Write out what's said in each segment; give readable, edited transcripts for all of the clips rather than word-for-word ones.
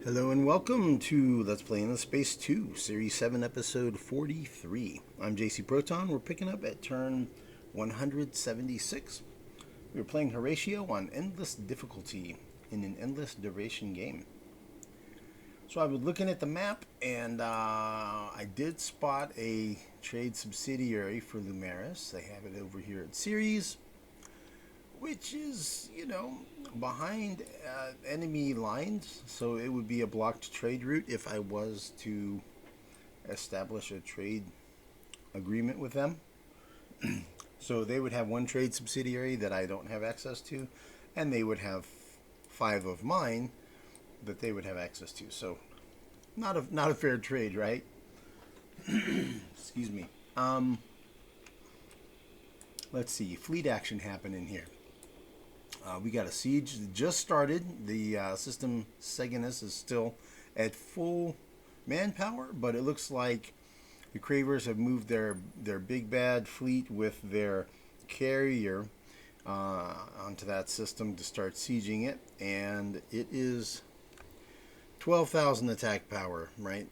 Hello and welcome to Let's Play in the Space 2, Series 7, Episode 43. I'm JC Proton. We're picking up at turn 176. We're playing Horatio on endless difficulty in an endless duration game. So I was looking at the map and I did spot a trade subsidiary for Lumeris. They have it over here at Ceres, which is, behind enemy lines, so it would be a blocked trade route if I was to establish a trade agreement with them. So they would have one trade subsidiary that I don't have access to, and they would have 5 of mine that they would have access to. So not a fair trade, right? Excuse me. Let's see, fleet action happening here. We got a siege that just started. The system Seganus is still at full manpower, but it looks like the Cravers have moved their big bad fleet with their carrier onto that system to start sieging it, and it is 12,000 attack power, right?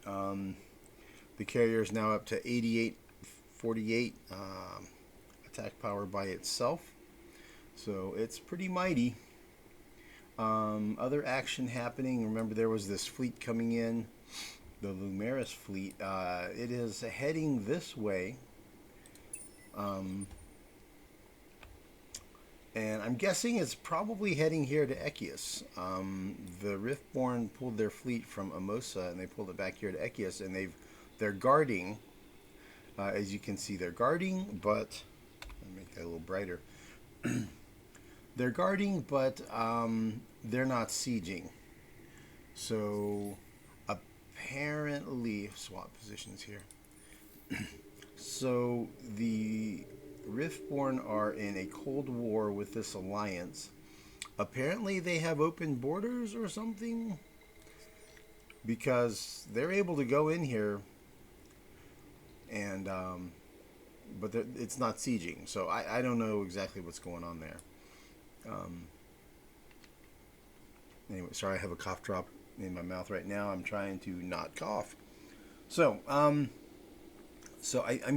The carrier is now up to 8848 attack power by itself. So it's pretty mighty. Other action happening. Remember, there was this fleet coming in, the Lumeris fleet. It is heading this way. And I'm guessing it's probably heading here to Echius. The Riftborn pulled their fleet from Amosa and they pulled it back here to Echius, and they're guarding. As you can see, they're guarding, but let me make that a little brighter. They're guarding, but they're not sieging. So apparently, swap positions here. So the Riftborn are in a cold war with this alliance. Apparently they have open borders or something, because they're able to go in here and but it's not sieging. So I don't know exactly what's going on there. Anyway, sorry, I have a cough drop in my mouth right now. I'm trying to not cough. So, I'm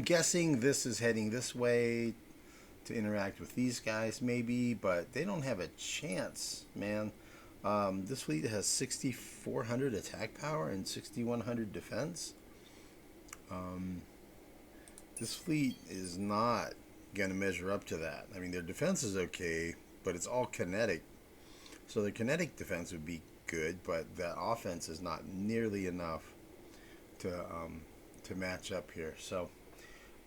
guessing this is heading this way to interact with these guys, maybe, but they don't have a chance, man. This fleet has 6,400 attack power and 6,100 defense. This fleet is not going to measure up to that. I mean, their defense is okay, but it's all kinetic. So the kinetic defense would be good, but the offense is not nearly enough to match up here. So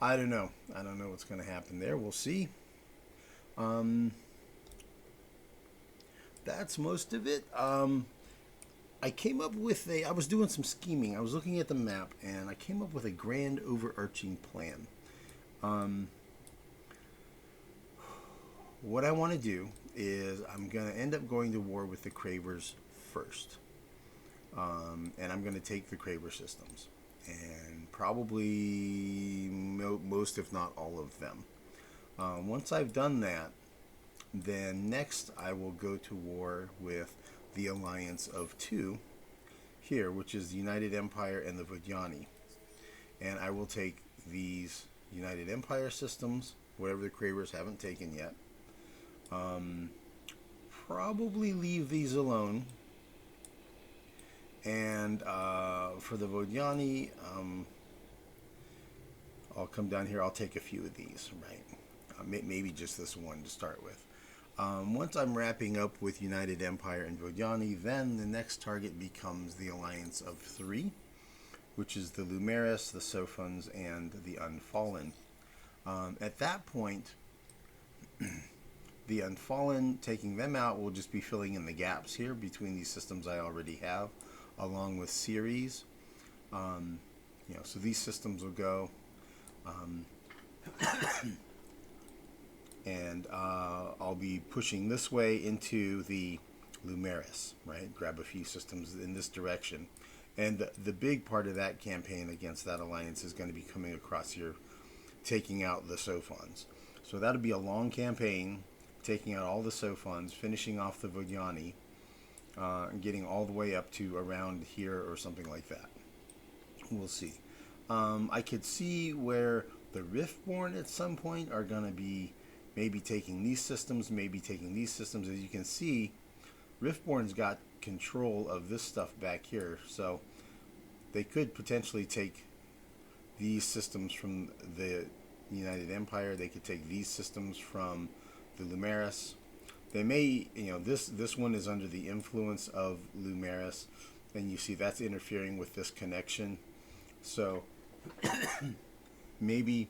I don't know. I don't know what's going to happen there. We'll see. That's most of it. I came up with I was doing some scheming. I was looking at the map, and I came up with a grand overarching plan. What I want to do is I'm going to end up going to war with the Cravers first. And I'm going to take the Craver systems. And probably most, if not all of them. Once I've done that, then next I will go to war with the Alliance of Two here, which is the United Empire and the Vodyani. And I will take these United Empire systems, whatever the Cravers haven't taken yet. Probably leave these alone. And for the Vodyani, I'll come down here. I'll take a few of these, right? Maybe just this one to start with. Once I'm wrapping up with United Empire and Vodyani, then the next target becomes the Alliance of Three, which is the Lumeris, the Sophons, and the Unfallen. At that point, the Unfallen, taking them out, will just be filling in the gaps here between these systems I already have, along with Ceres. So these systems will go. And I'll be pushing this way into the Lumeris, right? Grab a few systems in this direction. And the big part of that campaign against that alliance is going to be coming across here, taking out the Sophons. So that'll be a long campaign, taking out all the Sophons, finishing off the Vodyani, getting all the way up to around here or something like that. We'll see. I could see where the Riftborn at some point are going to be maybe taking these systems, maybe taking these systems. As you can see, Riftborn's got control of this stuff back here, so they could potentially take these systems from the United Empire. They could take these systems from the Lumeris. They may, this one is under the influence of Lumeris, and you see that's interfering with this connection. So maybe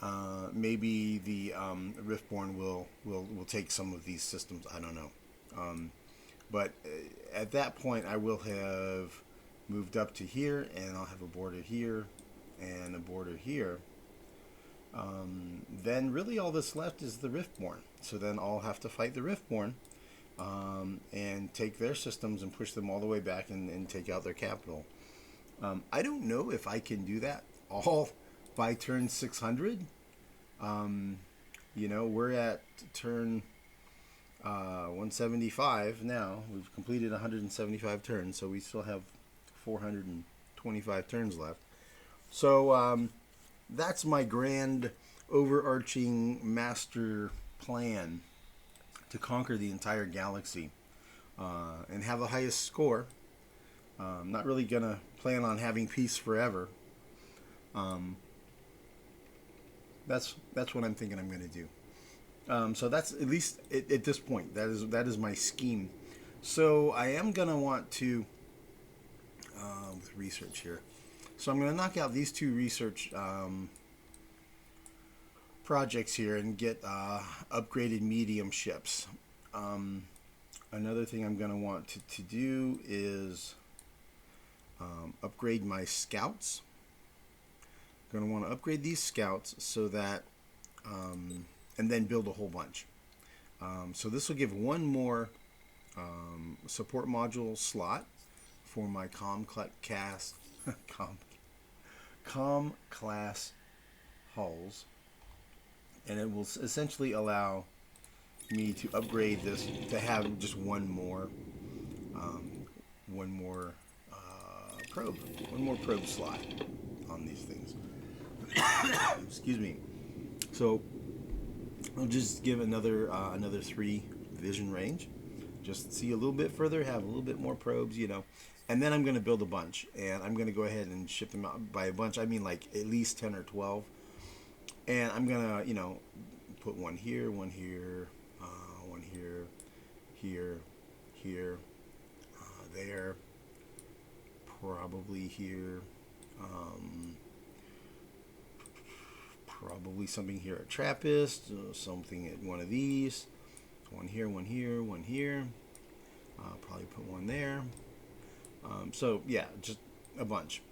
the Riftborn will take some of these systems. I don't know. But at that point, I will have moved up to here, and I'll have a border here and a border here. Then really all that's left is the Riftborn. So then I'll have to fight the Riftborn and take their systems and push them all the way back and take out their capital. I don't know if I can do that all by turn 600. We're at turn 175 now. We've completed 175 turns, so we still have 425 turns left. So that's my grand overarching master plan to conquer the entire galaxy and have the highest score. I'm not really going to plan on having peace forever. That's what I'm thinking I'm going to do. So that's at least at this point. That is my scheme. So I am going to want to with research here. So I'm going to knock out these two research projects here and get upgraded medium ships. Another thing I'm going to want to do is upgrade my scouts. I'm going to want to upgrade these scouts so that and then build a whole bunch. So this will give one more support module slot for my com class hulls, and it will essentially allow me to upgrade this to have just one more probe slot on these things. Excuse me. So I'll just give another 3 vision range, just see a little bit further, have a little bit more probes, and then I'm going to build a bunch, and I'm going to go ahead and ship them out. By a bunch, I mean like at least 10 or 12, and I'm going to, put one here, one here, here, there, probably here, probably something here at Trappist, something at one of these, one here, one here, one here, probably put one there. So yeah, just a bunch.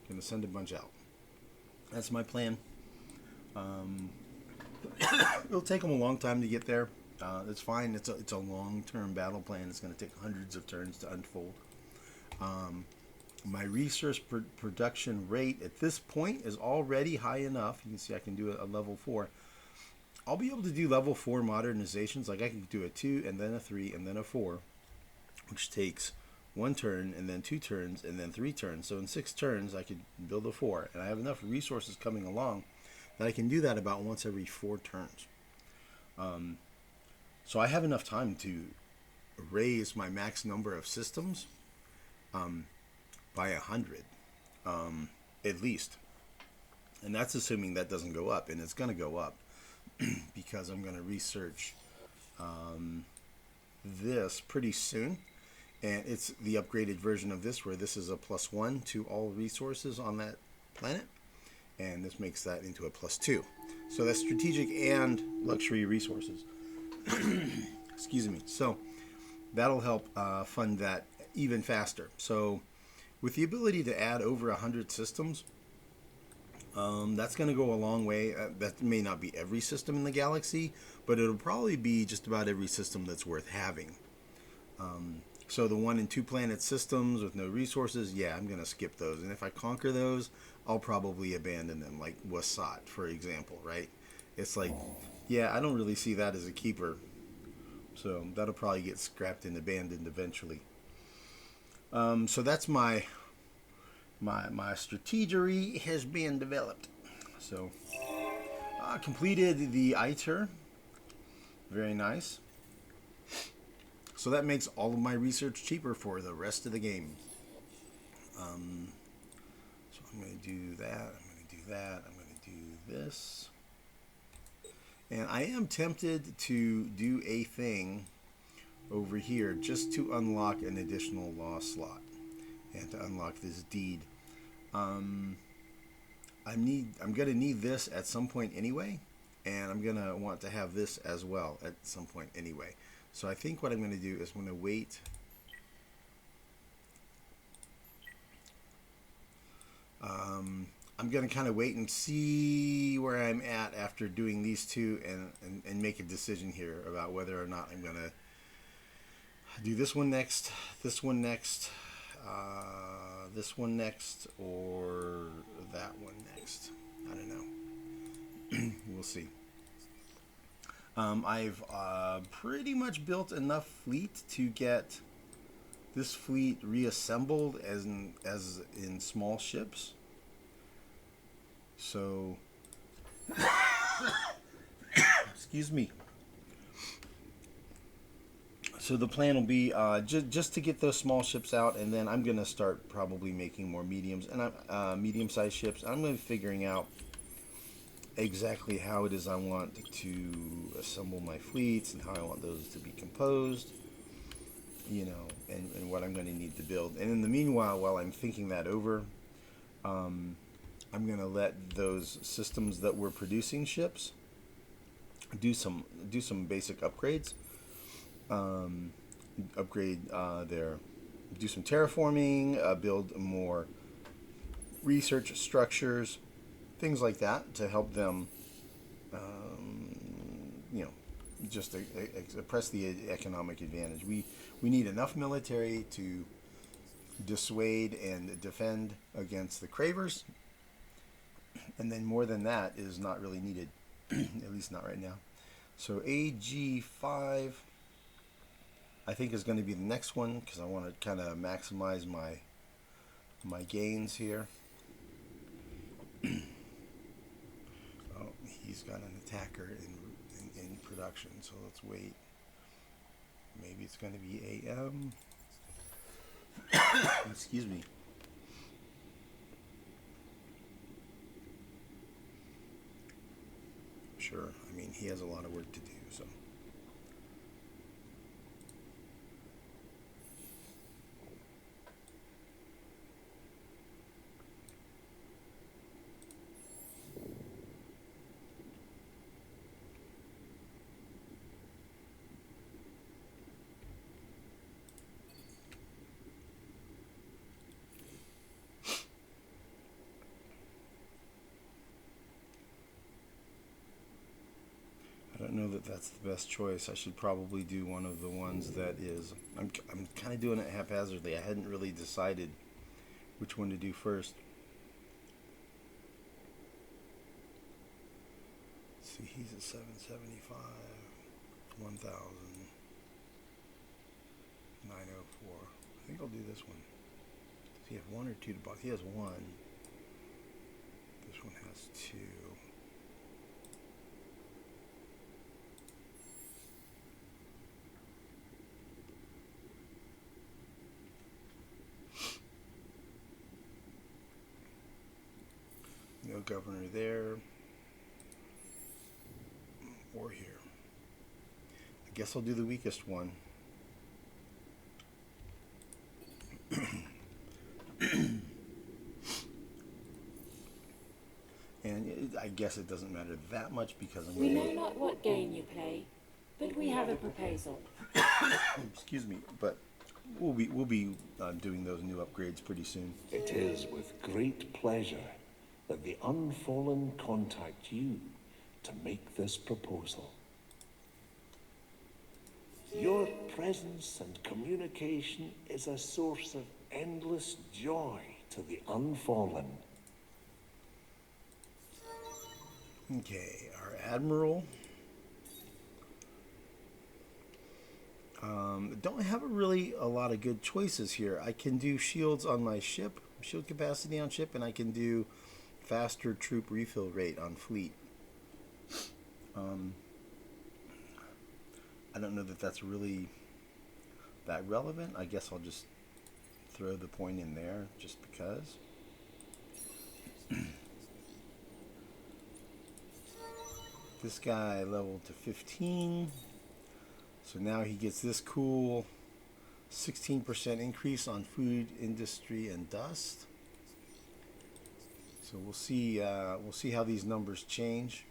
Gonna send a bunch out. That's my plan. It'll take them a long time to get there. It's fine. It's a long-term battle plan. It's going to take hundreds of turns to unfold. My resource production rate at this point is already high enough. You can see I can do a level 4. I'll be able to do level 4 modernizations. Like I can do a 2 and then a 3 and then a 4, which takes 1 turn and then 2 turns and then 3 turns. So in 6 turns I could build a 4, and I have enough resources coming along that I can do that about once every 4 turns. So I have enough time to raise my max number of systems by 100 at least, and that's assuming that doesn't go up, and it's going to go up because I'm going to research this pretty soon, and it's the upgraded version of this where this is a +1 to all resources on that planet, and this makes that into a +2. So that's strategic and luxury resources. Excuse me. So that'll help fund that even faster. So with the ability to add over 100 systems, that's going to go a long way. That may not be every system in the galaxy, but it'll probably be just about every system that's worth having. So the 1 and 2 planet systems with no resources, yeah, I'm going to skip those. And if I conquer those, I'll probably abandon them, like Wasat, for example, right? It's like, yeah, I don't really see that as a keeper. So that'll probably get scrapped and abandoned eventually. So that's my strategery has been developed. So completed the ITER. Very nice. So that makes all of my research cheaper for the rest of the game. So I'm going to do that. I'm going to do that. I'm going to do this. And I am tempted to do a thing over here just to unlock an additional law slot and to unlock this deed. I'm going to need this at some point anyway, and I'm going to want to have this as well at some point anyway. So I think what I'm going to do is I'm going to wait. I'm going to kind of wait and see where I'm at after doing these two and make a decision here about whether or not I'm going to do this one next, this one next, this one next, or that one next. I don't know. We'll see. I've pretty much built enough fleet to get this fleet reassembled as in small ships. So, excuse me. So the plan will be just to get those small ships out, and then I'm going to start probably making more mediums and medium-sized ships. I'm going to be figuring out exactly how it is I want to assemble my fleets and how I want those to be composed, you know, and what I'm going to need to build. And in the meanwhile, while I'm thinking that over, I'm going to let those systems that were producing ships do some basic upgrades. Upgrade do some terraforming, build more research structures, things like that to help them, you know, just press the economic advantage. We need enough military to dissuade and defend against the cravers, and then more than that is not really needed, at least not right now. So AG5 I think is going to be the next one because I want to kind of maximize my gains here. Oh, he's got an attacker in production, so let's wait. Maybe it's going to be AM. Excuse me. Sure, I mean, he has a lot of work to do, so. I don't know that that's the best choice. I should probably do one of the ones that is... I'm kind of doing it haphazardly. I hadn't really decided which one to do first. Let's see, he's at 775, 1,000, 904. I think I'll do this one. Does he have one or two to box? He has one. This one has two. No governor there or here. I guess I'll do the weakest one. And I guess it doesn't matter that much because I'm We know not what game you play, but we have a proposal. excuse me, but we'll be doing those new upgrades pretty soon. It is with great pleasure that the Unfallen contact you to make this proposal. Your presence and communication is a source of endless joy to the Unfallen. Okay, our admiral. Don't have a lot of good choices here. I can do shields on my ship, shield capacity on ship, and I can do faster troop refill rate on fleet. I don't know that that's really that relevant. I guess I'll just throw the point in there just because. This guy leveled to 15. So now he gets this cool 16% increase on food, industry, and dust. So we'll see how these numbers change.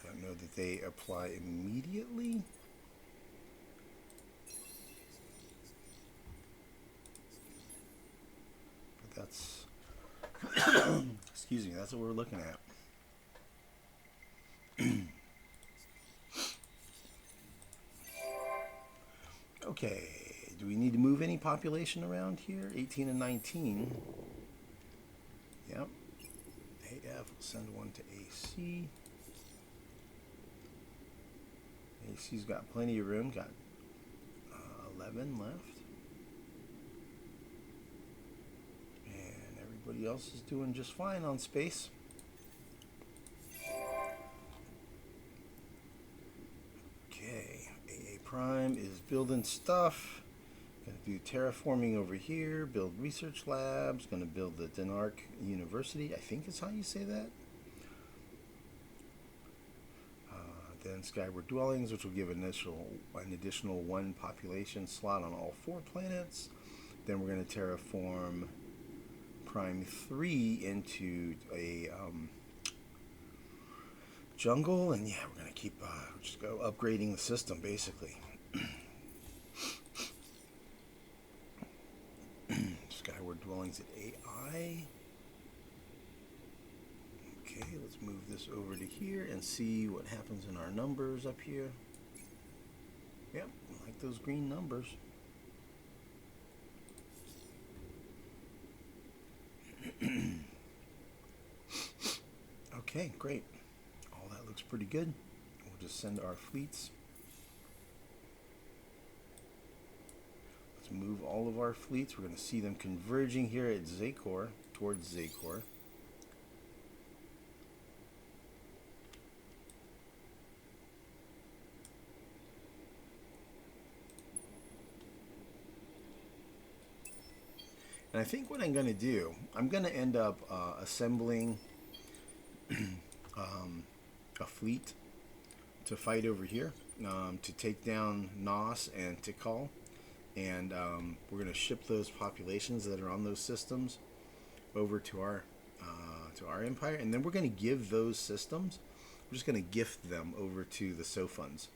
I don't know that they apply immediately. But that's excuse me, that's what we're looking at. Okay, do we need to move any population around here? 18 and 19. Yep. AF, we'll send one to AC. AC's got plenty of room, got 11 left. And everybody else is doing just fine on space. Okay, AA Prime is building stuff. Gonna do terraforming over here, build research labs, gonna build the Denark University, I think is how you say that. Then skyward dwellings, which will give an additional 1 population slot on all 4 planets. Then we're going to terraform Prime 3 into a jungle, and yeah, we're going to keep just go upgrading the system basically. Skyward dwellings at AI. Okay, let's move this over to here and see what happens in our numbers up here. Yep, I like those green numbers. Okay, great. All that looks pretty good. We'll just send our fleets. Let's move all of our fleets. We're going to see them converging here at Zakor, towards Zakor. And I think what I'm going to do, I'm going to end up assembling a fleet to fight over here, to take down Nos and Tikal. And we're going to ship those populations that are on those systems over to our empire. And then we're going to give those systems, we're just going to gift them over to the Sophons.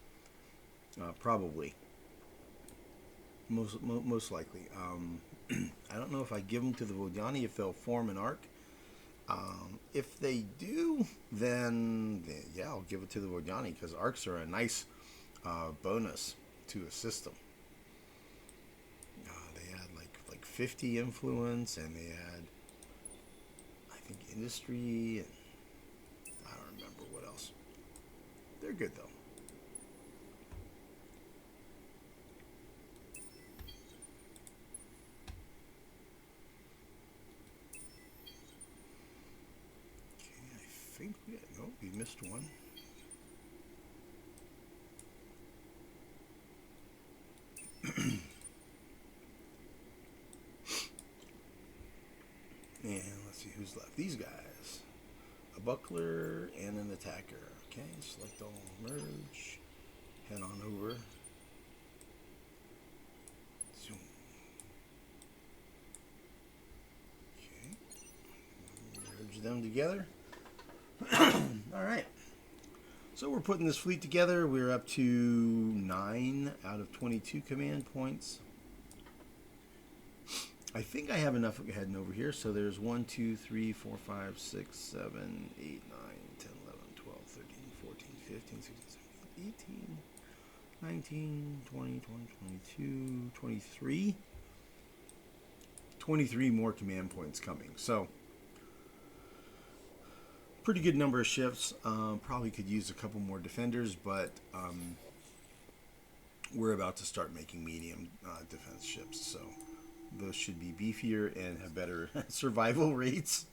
Probably. Most likely. I don't know if I give them to the Vodiani, if they'll form an arc. If they do, then yeah, I'll give it to the Vodiani, because arcs are a nice bonus to a system. They add like 50 influence, and they add, I think, industry, and I don't remember what else. They're good though. I think we missed one. And let's see who's left. These guys. A buckler and an attacker. Okay, select all, merge. Head on over. Zoom. Okay. Merge them together. All right. So we're putting this fleet together. We're up to 9 out of 22 command points. I think I have enough heading over here. So there's 1, 2, 3, 4, 5, 6, 7, 8, 9, 10, 11, 12, 13, 14, 15, 16, 17, 18, 19, 20, 22, 23. 23 more command points coming. So pretty good number of ships. Probably could use a couple more defenders, but we're about to start making medium defense ships, so those should be beefier and have better survival rates.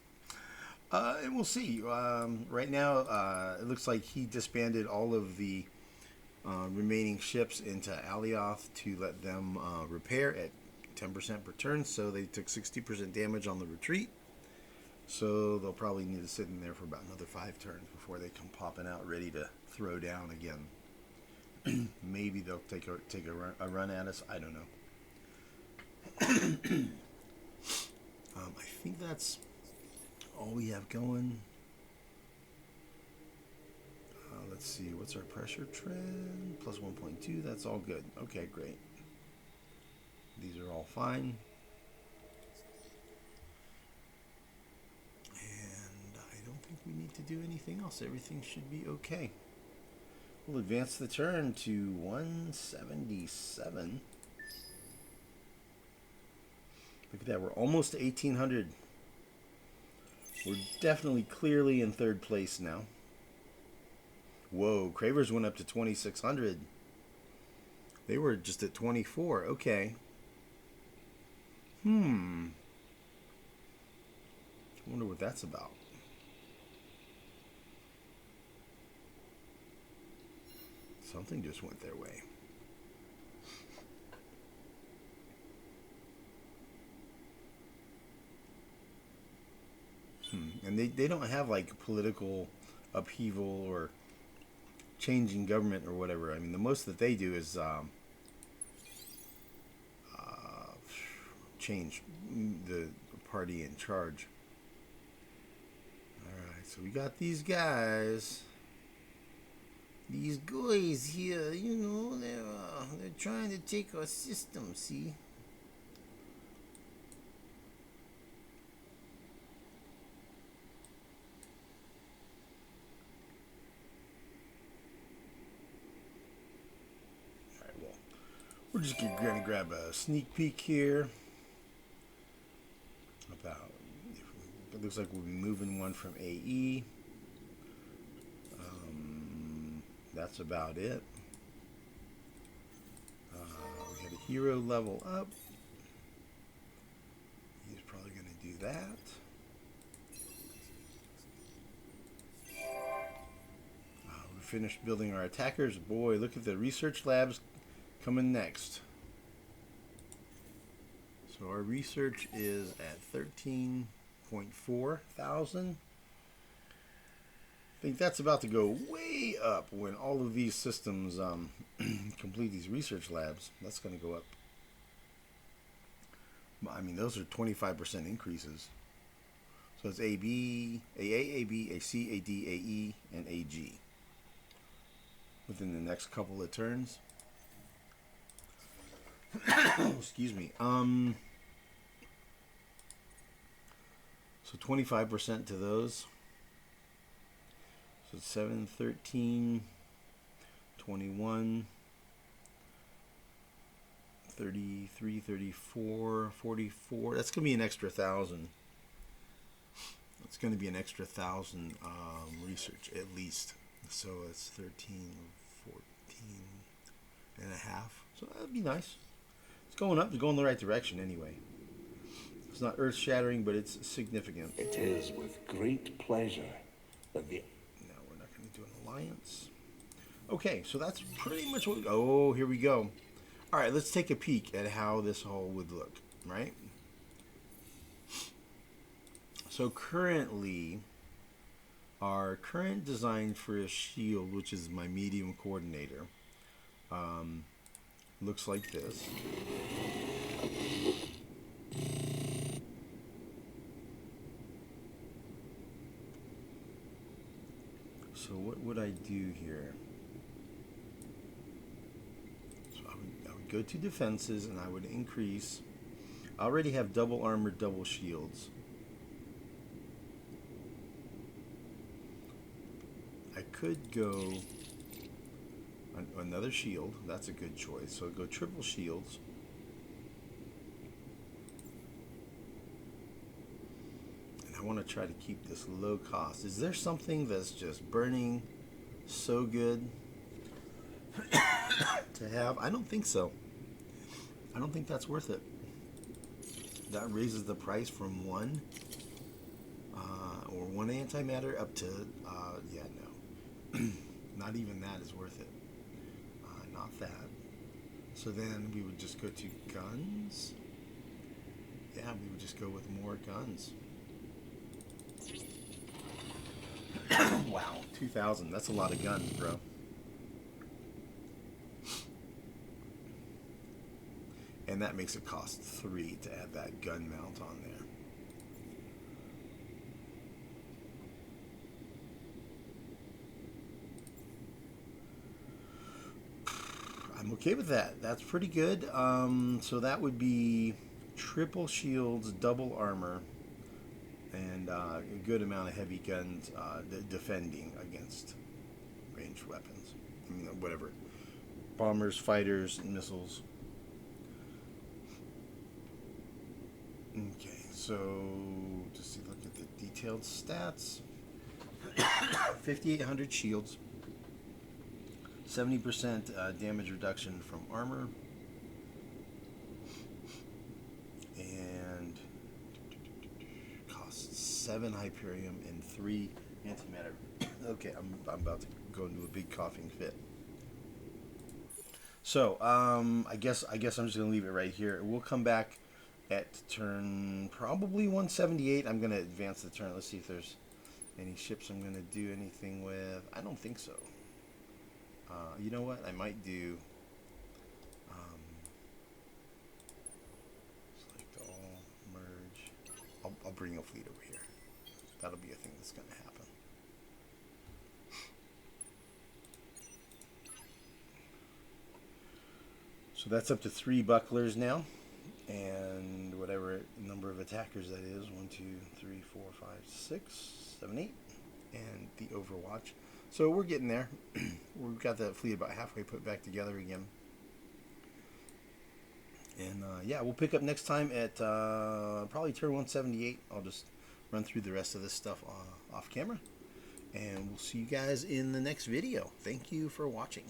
And we'll see. Right now, it looks like he disbanded all of the remaining ships into Alioth to let them repair at 10% per turn, so they took 60% damage on the retreat. So they'll probably need to sit in there for about another 5 turns before they come popping out ready to throw down again. Maybe they'll take a run at us. I don't know. I think that's all we have going. Let's see, what's our pressure trend? Plus 1.2, that's all good. Okay, great. These are all fine. And I don't think we need to do anything else. Everything should be okay. We'll advance the turn to 177. Look at that, we're almost to 1800. We're definitely clearly in third place now. Whoa, Cravers went up to 2600. They were just at 24. Okay. I wonder what that's about. Something just went their way. And they don't have like political upheaval or changing government or whatever. I mean, the most that they do is change the party in charge. Alright, so we got these guys. These guys here, you know, they're trying to take our system, see? Alright, well, we're just going to grab a sneak peek here. It looks like we'll be moving one from AE. That's about it. We had a hero level up. He's probably going to do that. We finished building our attackers. Boy, look at the research labs coming next. So our research is at 13.4 thousand. I think that's about to go way up when all of these systems complete these research labs. That's going to go up. I mean, those are 25% increases. So it's AB, AA, AB, AC, AD, AE, and AG within the next couple of turns. Excuse me. So 25% to those. So 7, 13, 21, 33, 34, 44. That's going to be an extra 1,000. It's going to be an extra 1,000 research at least. So it's 13, 14 and a half. So that'd be nice. It's going up. It's going the right direction anyway. It's not earth-shattering, but it's significant. It is with great pleasure that the... No, we're not going to do an alliance. Okay, so that's pretty much what... Oh, here we go. All right, let's take a peek at how this all would look, right? So currently, our current design for a shield, which is my medium coordinator, looks like this. So what would I do here? So I would go to defenses and I would increase. I already have double armor, double shields. I could go another shield. That's a good choice. So I'd go triple shields. I want to try to keep this low cost. Is there something that's just burning so good to have? I don't think so. I don't think that's worth it. That raises the price from one or one antimatter up to yeah, no. Not even that is worth it. Not that. So then we would just go to guns. Yeah, we would just go with more guns. Wow, 2,000. That's a lot of guns, bro. And that makes it cost 3 to add that gun mount on there. I'm okay with that. That's pretty good. So that would be triple shields, double armor, and a good amount of heavy guns defending against ranged weapons. I mean, whatever. Bombers, fighters, missiles. Okay, so just to look at the detailed stats. 5,800 shields. 70% damage reduction from armor. And costs 7 Hyperium and 3 antimatter. Okay, I'm about to go into a big coughing fit. So, I guess I'm just going to leave it right here. We'll come back at turn probably 178. I'm going to advance the turn. Let's see if there's any ships I'm going to do anything with. I don't think so. You know what? I might do select all, merge. I'll bring a fleet over here. That'll be a thing that's going to happen. So that's up to 3 bucklers now, and whatever number of attackers that is, 1, 2, 3, 4, 5, 6, 7, 8, and the Overwatch. So we're getting there. We've got that fleet about halfway put back together again. And yeah, we'll pick up next time at probably turn 178. I'll just run through the rest of this stuff off camera. And we'll see you guys in the next video. Thank you for watching.